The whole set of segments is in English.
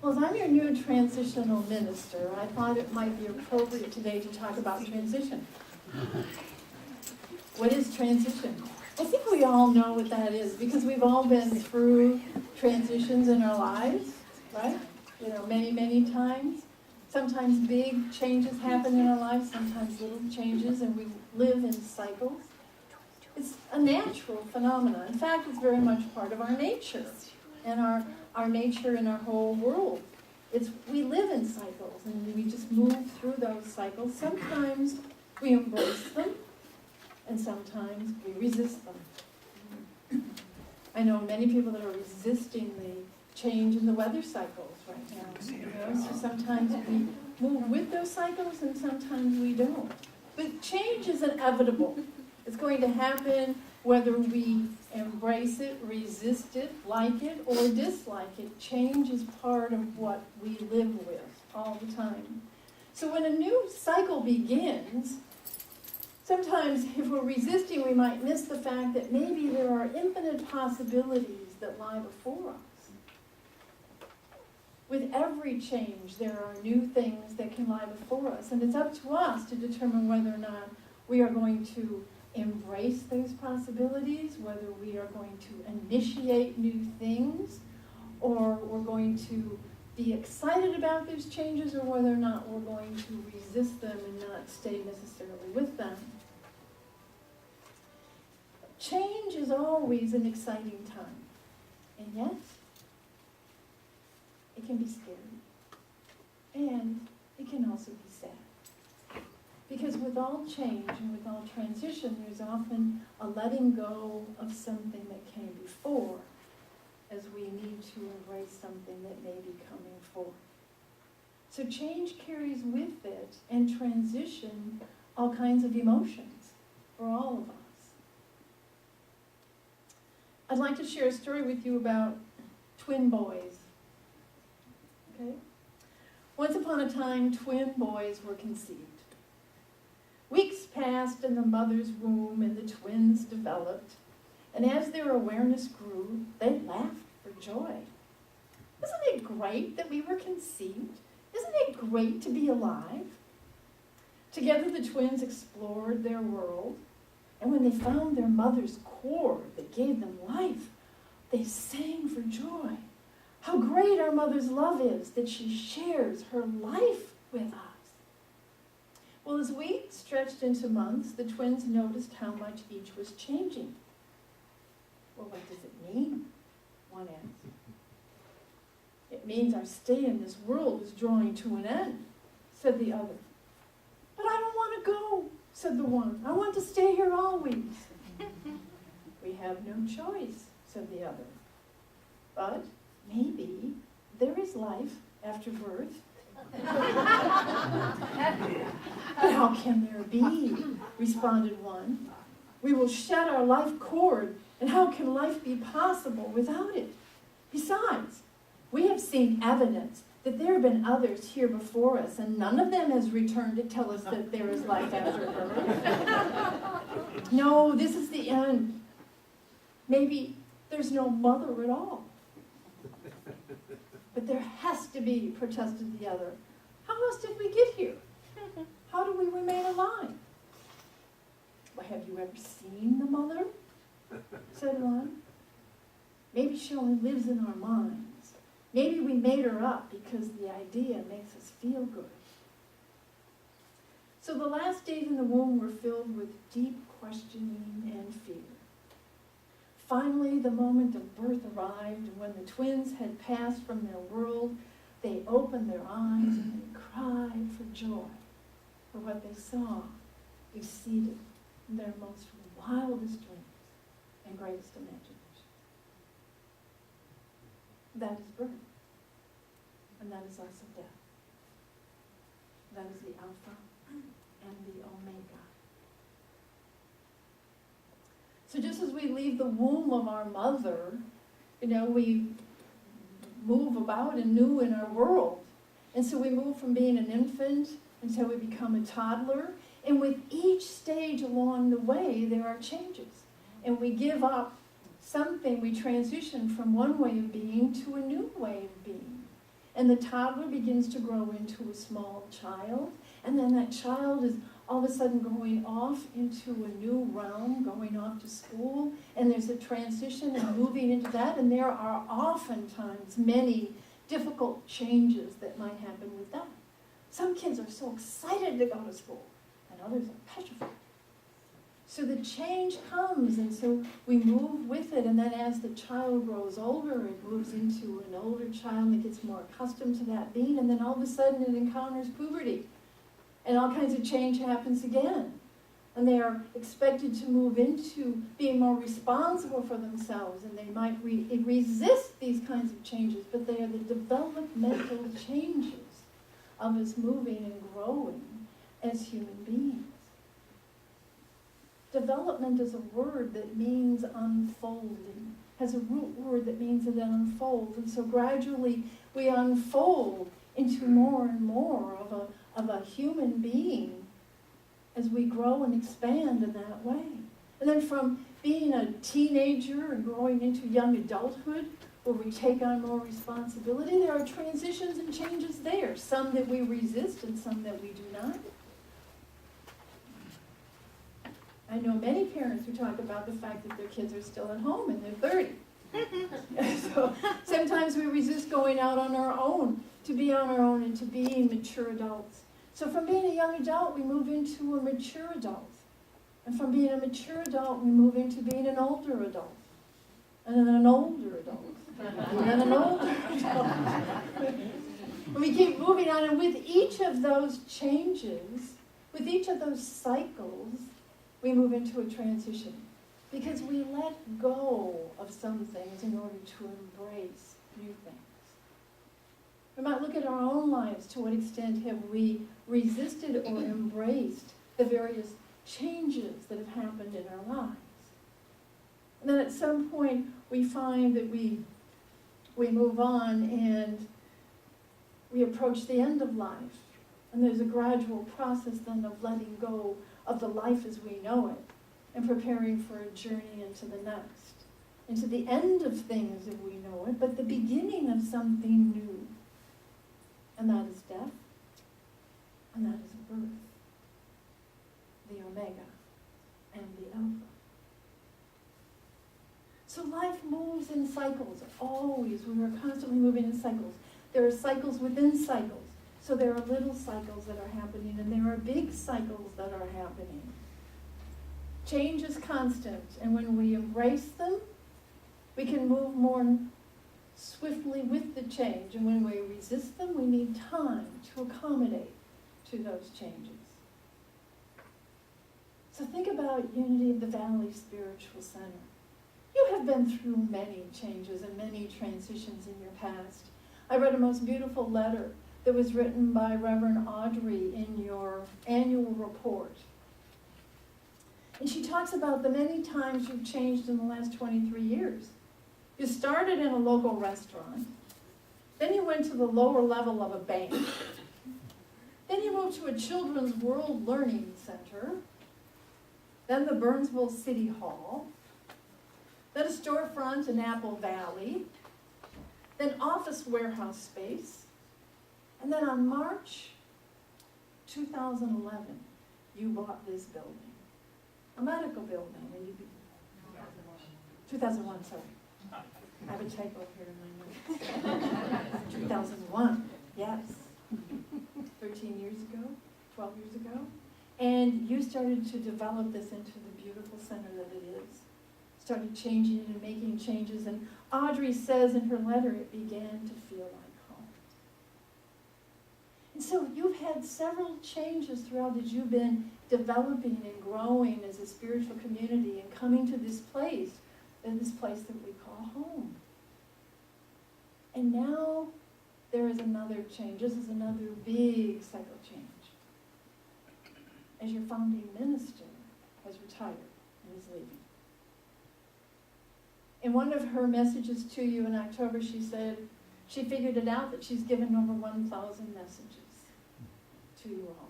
Well, as I'm your new transitional minister, I thought it might be appropriate today to talk about transition. What is transition? I think we all know what that is because we've all been through transitions in our lives, right? You know, many, many times. Sometimes big changes happen in our lives, sometimes little changes, and we live in cycles. It's a natural phenomenon. In fact, it's very much part of our nature and our nature in our whole world. We live in cycles and we just move through those cycles. Sometimes we embrace them and sometimes we resist them. I know many people that are resisting the change in the weather cycles right now. You know? So sometimes we move with those cycles and sometimes we don't. But change is inevitable. It's going to happen whether we embrace it, resist it, like it, or dislike it. Change is part of what we live with all the time. So when a new cycle begins, sometimes if we're resisting, we might miss the fact that maybe there are infinite possibilities that lie before us. With every change, there are new things that can lie before us, and it's up to us to determine whether or not we are going to embrace those possibilities, whether we are going to initiate new things, or we're going to be excited about those changes, or whether or not we're going to resist them and not stay necessarily with them. Change is always an exciting time, and yet it can be scary, and it can also be sad. Because with all change and with all transition, there's often a letting go of something that came before as we need to embrace something that may be coming forth. So change carries with it, and transition, all kinds of emotions for all of us. I'd like to share a story with you about twin boys. Okay? Once upon a time, twin boys were conceived. Weeks passed in the mother's womb and the twins developed, and as their awareness grew, they laughed for joy. Isn't it great that we were conceived? Isn't it great to be alive? Together the twins explored their world, and when they found their mother's cord that gave them life, they sang for joy. How great our mother's love is that she shares her life with us. Well, as weeks stretched into months, the twins noticed how much each was changing. Well, what does it mean? One asked. It means our stay in this world is drawing to an end, said the other. But I don't want to go, said the one. I want to stay here always. We have no choice, said the other. But maybe there is life after birth. But how can there be? Responded one. We will shed our life cord, and how can life be possible without it? Besides, we have seen evidence that there have been others here before us, and none of them has returned to tell us that there is life after birth. No, this is the end. Maybe there's no mother at all. But there has to be, protested the other. How else did we get here? How do we remain alive? Well, have you ever seen the mother? Said one. Maybe she only lives in our minds. Maybe we made her up because the idea makes us feel good. So the last days in the womb were filled with deep questioning and fear. Finally, the moment of birth arrived, and when the twins had passed from their world, they opened their eyes and they cried for joy, for what they saw exceeded their most wildest dreams and greatest imagination. That is birth, and that is also death. That is the Alpha and the Omega. So just as we leave the womb of our mother, we move about anew in our world. And so we move from being an infant until we become a toddler. And with each stage along the way, there are changes. And we give up something, we transition from one way of being to a new way of being. And the toddler begins to grow into a small child. And then that child is all of a sudden going off into a new realm, going off to school. And there's a transition and moving into that. And there are oftentimes many difficult changes that might happen with that. Some kids are so excited to go to school, and others are petrified. So the change comes, and so we move with it, and then as the child grows older, it moves into an older child that gets more accustomed to that being, and then all of a sudden it encounters puberty, and all kinds of change happens again. And they are expected to move into being more responsible for themselves, and they might resist these kinds of changes, but they are the developmental changes of us moving and growing as human beings. Development is a word that means unfolding, has a root word that means that it unfolds, and so gradually we unfold into more and more of a human being as we grow and expand in that way. And then from being a teenager and growing into young adulthood, where we take on more responsibility, there are transitions and changes there, some that we resist and some that we do not. I know many parents who talk about the fact that their kids are still at home and they're 30. So sometimes we resist going out on our own, to be on our own and to being mature adults. So from being a young adult, we move into a mature adult. And from being a mature adult, we move into being an older adult. And then an older adult. And then an older adult. And we keep moving on, and with each of those changes, with each of those cycles, we move into a transition. Because we let go of some things in order to embrace new things. We might look at our own lives. To what extent have we resisted or embraced the various changes that have happened in our lives? And then at some point, we find that we move on and we approach the end of life. And there's a gradual process then of letting go of the life as we know it and preparing for a journey into the next, into the end of things as we know it, but the beginning of something new. And that is death, and that is birth, the Omega and the Alpha. So life moves in cycles, always. We are constantly moving in cycles. There are cycles within cycles. So there are little cycles that are happening, and there are big cycles that are happening. Change is constant, and when we embrace them, we can move more swiftly with the change. And when we resist them, we need time to accommodate to those changes. So think about Unity of the Valley Spiritual Center. You have been through many changes and many transitions in your past. I read a most beautiful letter that was written by Reverend Audrey in your annual report. And she talks about the many times you've changed in the last 23 years. You started in a local restaurant. Then you went to the lower level of a bank. Then you moved to a Children's World Learning Center. Then the Burnsville City Hall. Then a storefront in Apple Valley. Then office warehouse space. And then on March 2011, you bought this building. A medical building. And 2001, sorry. I have a typo here in my notes. 2001, yes. 13 years ago, 12 years ago. And you started to develop this into the beautiful center that it is. Started changing it and making changes. And Audrey says in her letter, it began to feel like home. And so you've had several changes throughout as you've been developing and growing as a spiritual community and coming to this place that we call home. And now there is another change. This is another big cycle change. As your founding minister has retired and is leaving. In one of her messages to you in October, she said she figured it out that she's given over 1,000 messages to you all.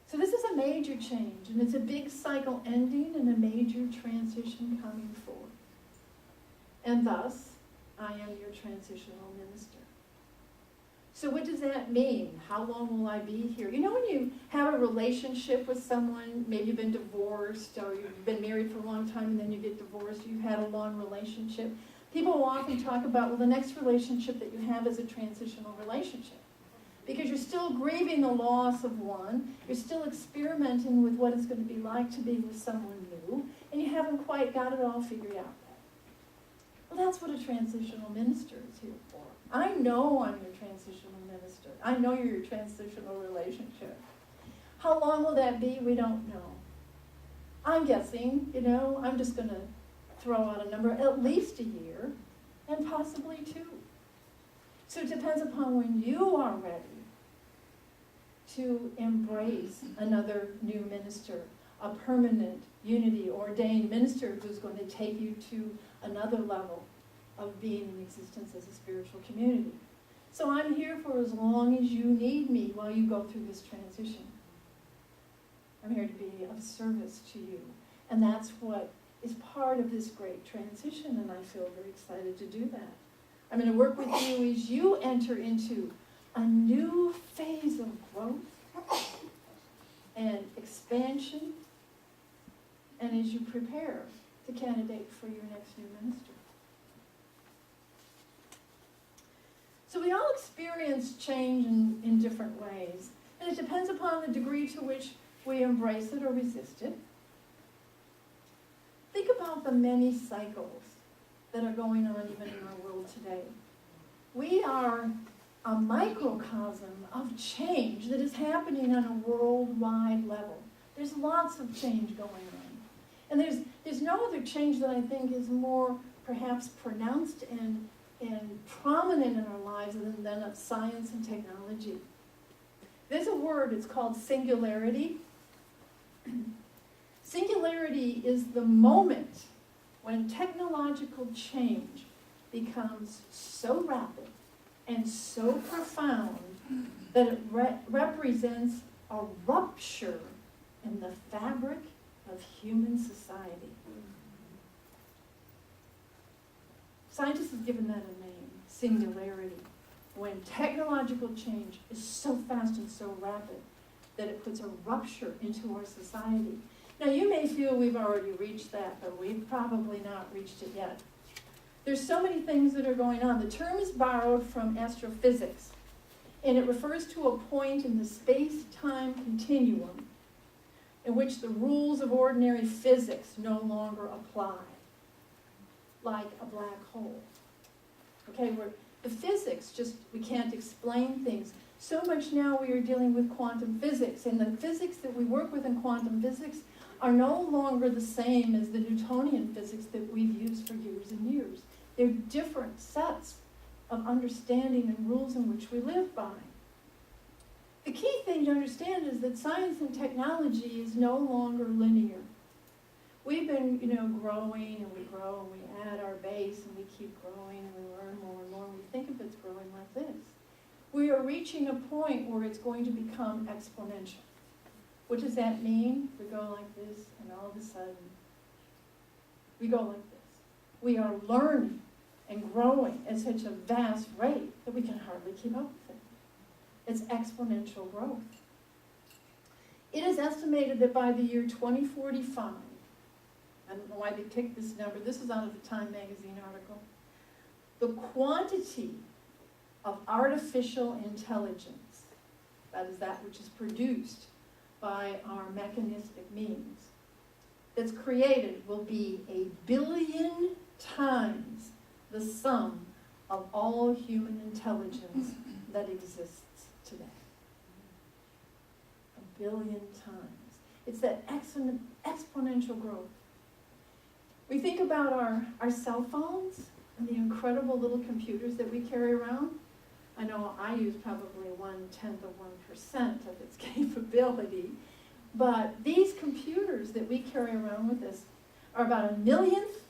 So this is a major change, and it's a big cycle ending and a major transition coming forth. And thus, I am your transitional minister. So what does that mean? How long will I be here? You know, when you have a relationship with someone, maybe you've been divorced or you've been married for a long time and then you get divorced, you've had a long relationship. People will often talk about, well, the next relationship that you have is a transitional relationship. Because you're still grieving the loss of one, you're still experimenting with what it's going to be like to be with someone new, and you haven't quite got it all figured out yet. Well, that's what a transitional minister is here for. I know I'm your transitional minister. I know you're your transitional relationship. How long will that be? We don't know. I'm guessing, I'm just going to throw out a number, at least a year, and possibly 2. So it depends upon when you are ready to embrace another new minister, a permanent, unity, ordained minister who's going to take you to another level of being in existence as a spiritual community. So I'm here for as long as you need me while you go through this transition. I'm here to be of service to you. And that's what is part of this great transition, and I feel very excited to do that. I'm going to work with you as you enter into a new phase of growth and expansion, and as you prepare to candidate for your next new minister. So we all experience change in different ways, and it depends upon the degree to which we embrace it or resist it. Think about the many cycles that are going on even in our world today. We are a microcosm of change that is happening on a worldwide level. There's lots of change going on. And there's no other change that I think is more perhaps pronounced and prominent in our lives than that of science and technology. There's a word, it's called singularity. Singularity is the moment when technological change becomes so rapid and so profound that it represents a rupture in the fabric of human society. Scientists have given that a name, singularity, when technological change is so fast and so rapid that it puts a rupture into our society. Now, you may feel we've already reached that, but we've probably not reached it yet. There's so many things that are going on. The term is borrowed from astrophysics, and it refers to a point in the space-time continuum in which the rules of ordinary physics no longer apply, like a black hole. Okay, where the physics we can't explain things. So much now we are dealing with quantum physics, and the physics that we work with in quantum physics are no longer the same as the Newtonian physics that we've used for years and years. They're different sets of understanding and rules in which we live by. The key thing to understand is that science and technology is no longer linear. We've been, growing and we grow and we add our base and we keep growing and we learn more and more and we think of it's growing like this. We are reaching a point where it's going to become exponential. What does that mean? We go like this and all of a sudden we go like this. We are learning and growing at such a vast rate that we can hardly keep up with it. It's exponential growth. It is estimated that by the year 2045, I don't know why they picked this number. This is out of the Time magazine article. The quantity of artificial intelligence, that is that which is produced by our mechanistic means, that's created will be 1 billion times the sum of all human intelligence that exists today. 1 billion times. It's that exponential growth. We think about our cell phones and the incredible little computers that we carry around. I know I use probably 1/10 of 1% of its capability, but these computers that we carry around with us are about 1/millionth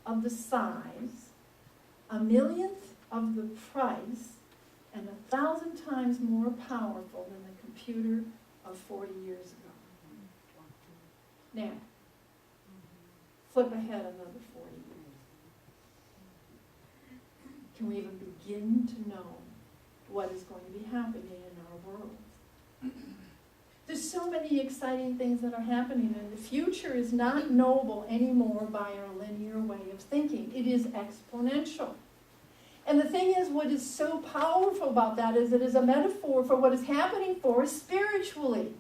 of the size, 1/millionth of the price, and 1,000 times more powerful than the computer of 40 years ago. Now, flip ahead another 40 years. Can we even begin to know what is going to be happening in our world. There's so many exciting things that are happening, and the future is not knowable anymore by our linear way of thinking. It is exponential. And the thing is, what is so powerful about that is it is a metaphor for what is happening for us spiritually.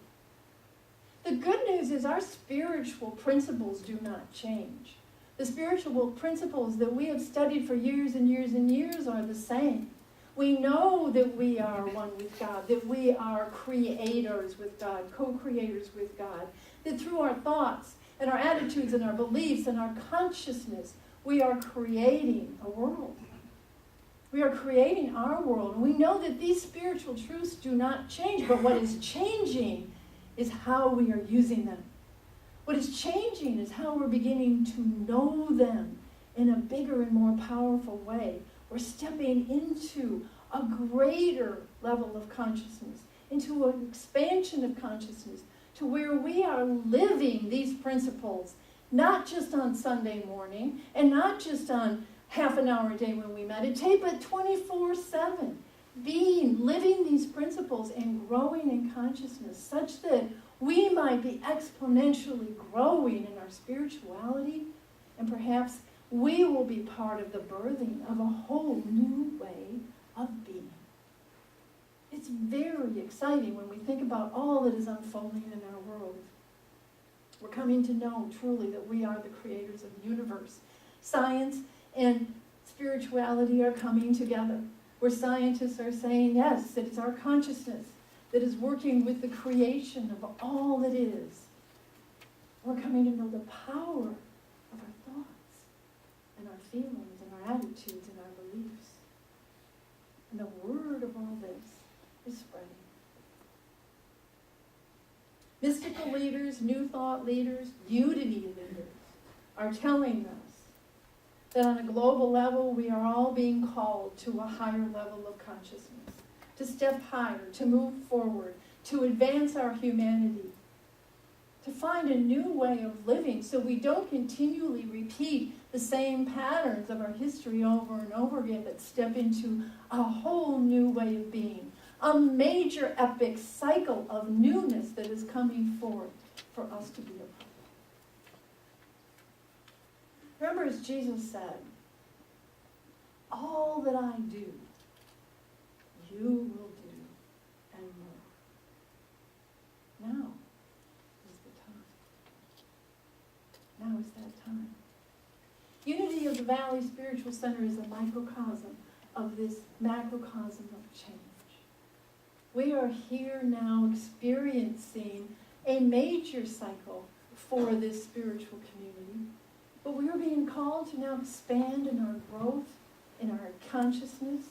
The good news is our spiritual principles do not change. The spiritual principles that we have studied for years and years and years are the same. We know that we are one with God, that we are creators with God, co-creators with God, that through our thoughts and our attitudes and our beliefs and our consciousness, we are creating a world. We are creating our world. And we know that these spiritual truths do not change, but what is changing is how we are using them. What is changing is how we're beginning to know them in a bigger and more powerful way. We're stepping into a greater level of consciousness, into an expansion of consciousness, to where we are living these principles, not just on Sunday morning, and not just on half an hour a day when we meditate, but 24/7. Living these principles and growing in consciousness such that we might be exponentially growing in our spirituality, and perhaps we will be part of the birthing of a whole new way of being. It's very exciting when we think about all that is unfolding in our world. We're coming to know truly that we are the creators of the universe. Science and spirituality are coming together, where scientists are saying, yes, that it's our consciousness that is working with the creation of all that is. We're coming to know the power of our thoughts and our feelings and our attitudes and our beliefs. And the word of all this is spreading. Mystical leaders, new thought leaders, unity leaders are telling us that on a global level, we are all being called to a higher level of consciousness, to step higher, to move forward, to advance our humanity, to find a new way of living so we don't continually repeat the same patterns of our history over and over again, but step into a whole new way of being, a major epic cycle of newness that is coming forth for us to be a part of. Remember, as Jesus said, all that I do, you will do and more. Now is the time. Now is that time. Unity of the Valley Spiritual Center is a microcosm of this macrocosm of change. We are here now experiencing a major cycle for this spiritual community. But we are being called to now expand in our growth, in our consciousness.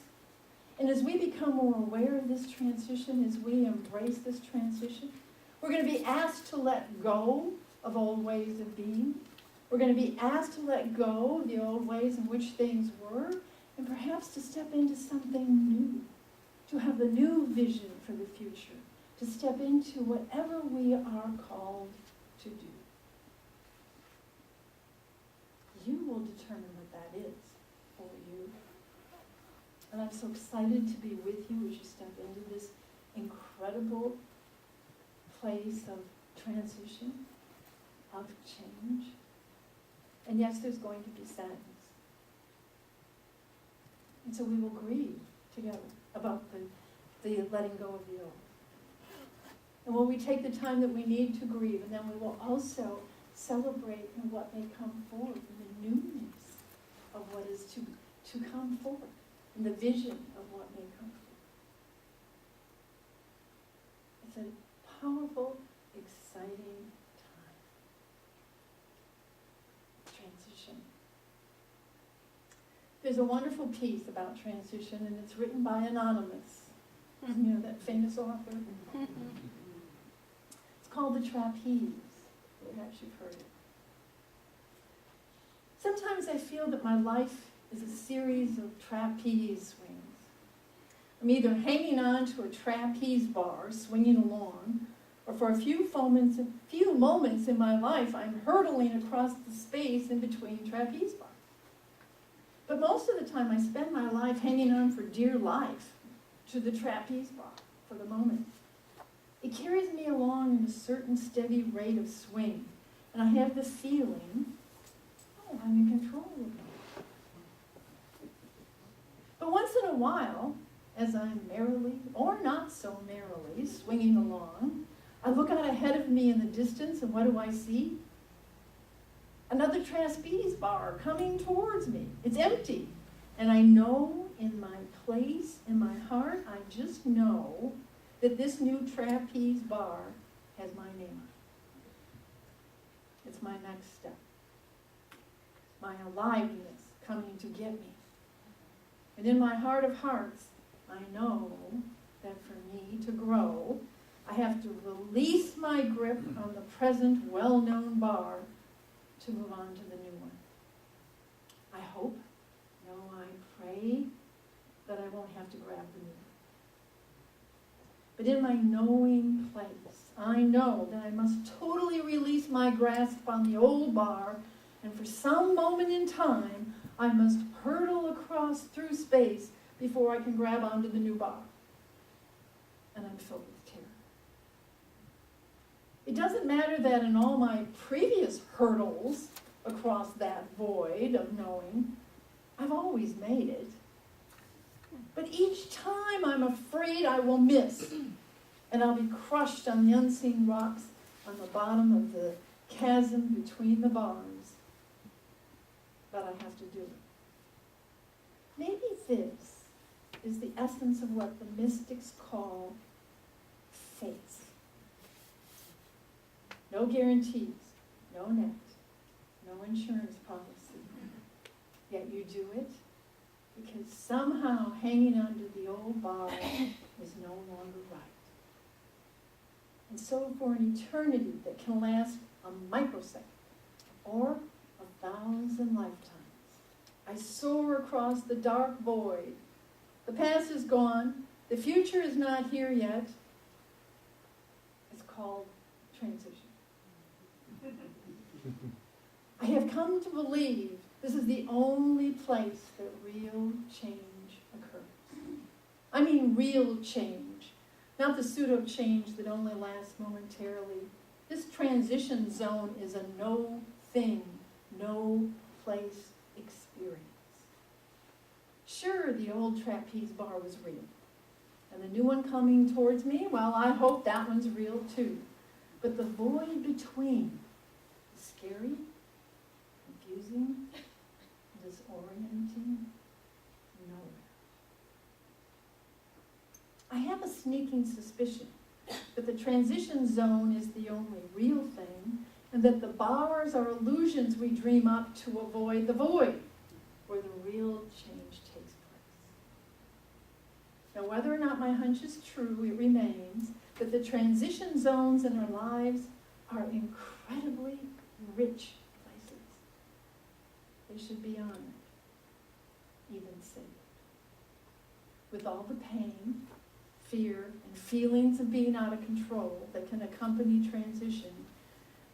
And as we become more aware of this transition, as we embrace this transition, we're going to be asked to let go of old ways of being. We're going to be asked to let go of the old ways in which things were, and perhaps to step into something new, to have a new vision for the future, to step into whatever we are called to do. You will determine what that is for you. And I'm so excited to be with you as you step into this incredible place of transition, of change. And yes, there's going to be sadness. And so we will grieve together about the letting go of the old. And will we take the time that we need to grieve, and then we will also celebrate in what may come forth, in the newness of what is to come forth, in the vision of what may come forth. It's a powerful, exciting time. Transition. There's a wonderful piece about transition, and it's written by Anonymous. You know, that famous author. It's called The Trapeze. Perhaps you've heard it. Sometimes I feel that my life is a series of trapeze swings. I'm either hanging on to a trapeze bar, swinging along, or for a few moments in my life, I'm hurtling across the space in between trapeze bars. But most of the time, I spend my life hanging on for dear life to the trapeze bar for the moment. It carries me along in a certain steady rate of swing, and I have the feeling, oh, I'm in control of it. But once in a while, as I'm merrily, or not so merrily, swinging along, I look out ahead of me in the distance, and what do I see? Another trapeze bar coming towards me. It's empty. And I know in my place, in my heart, I just know that this new trapeze bar has my name on it. It's my next step. My aliveness coming to get me. And in my heart of hearts, I know that for me to grow, I have to release my grip on the present well-known bar to move on to the new one. I hope, no, I pray that I won't have to grab the new one. But in my knowing place, I know that I must totally release my grasp on the old bar, and for some moment in time, I must hurtle across through space before I can grab onto the new bar. And I'm filled with terror. It doesn't matter that in all my previous hurdles across that void of knowing, I've always made it. But each time I'm afraid I will miss, and I'll be crushed on the unseen rocks on the bottom of the chasm between the bars. But I have to do it. Maybe this is the essence of what the mystics call faith. No guarantees, no net, no insurance policy. Yet you do it because somehow hanging onto the old bar is no longer right. And so for an eternity that can last a microsecond or 1,000 lifetimes, I soar across the dark void. The past is gone. The future is not here yet. It's called transition. I have come to believe this is the only place that real change occurs. I mean real change, not the pseudo-change that only lasts momentarily. This transition zone is a no thing, no place experience. Sure, the old trapeze bar was real. And the new one coming towards me, well, I hope that one's real too. But the void between is scary, confusing, disorienting, nowhere. I have a sneaking suspicion that the transition zone is the only real thing, and that the bars are illusions we dream up to avoid the void, where the real change takes place. Now, whether or not my hunch is true, it remains that the transition zones in our lives are incredibly rich places. They should be honored, even saved. With all the pain, fear, and feelings of being out of control that can accompany transition,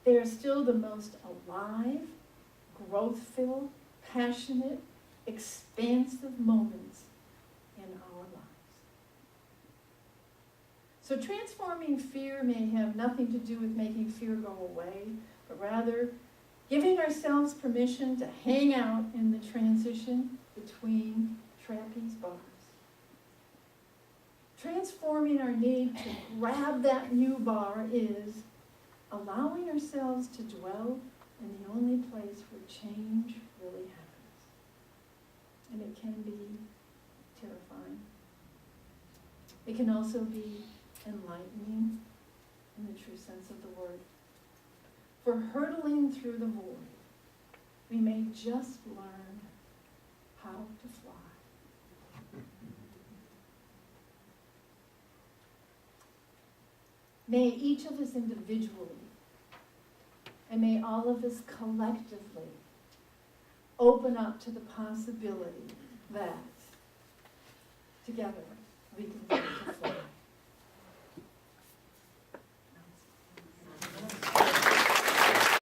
they are still the most alive, growth-filled, passionate, expansive moments in our lives. So transforming fear may have nothing to do with making fear go away, but rather giving ourselves permission to hang out in the transition between trapeze bars. Transforming our need to grab that new bar is allowing ourselves to dwell in the only place where change really happens. And it can be terrifying. It can also be enlightening in the true sense of the word. For hurtling through the void, we may just learn how to fly. May each of us individually, and may all of us collectively, open up to the possibility that together we can learn to fly.